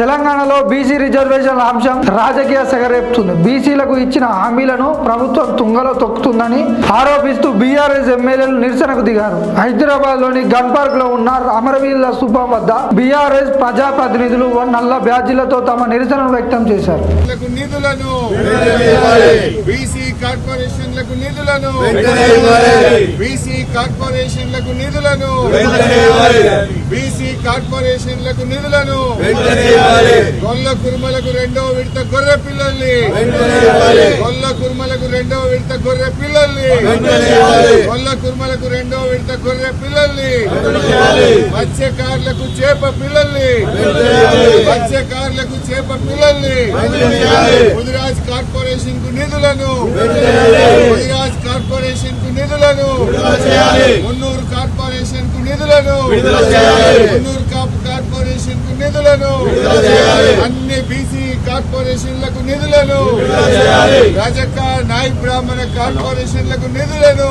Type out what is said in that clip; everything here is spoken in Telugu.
తెలంగాణలో బీసీ రిజర్వేషన్ల అంశం రాజకీయ సెగరేపుతుంది. బీసీలకు ఇచ్చిన హామీలను ప్రభుత్వం తుంగలో తొక్కుతుందని ఆరోపిస్తూ బీఆర్ఎస్ ఎమ్మెల్యేలు నిరసనకు దిగారు. హైదరాబాద్ లోని గన్ పార్క్ లో ఉన్న అమరవీరుల స్థూపం వద్ద బీఆర్ఎస్ ప్రజాప్రతినిధులు నల్ల బ్యాడ్జీలతో తమ నిరసనను వ్యక్తం చేశారు. బీసీ కార్పొరేషన్లకు నిధులను గొల్ల కుర్మలకు రెండో విడత గొర్రె పిల్లల్ని మత్స్యకారులకు చేప పిల్లల్ని ముదిరాజ్ కార్పొరేషన్ కు నిధులను మున్నూరు కార్పొరేషన్ కు నిధులను అన్ని బీసీ కార్పొరేషన్లకు నిధులను రజక నాయక్ బ్రాహ్మణ కార్పొరేషన్లకు నిధులను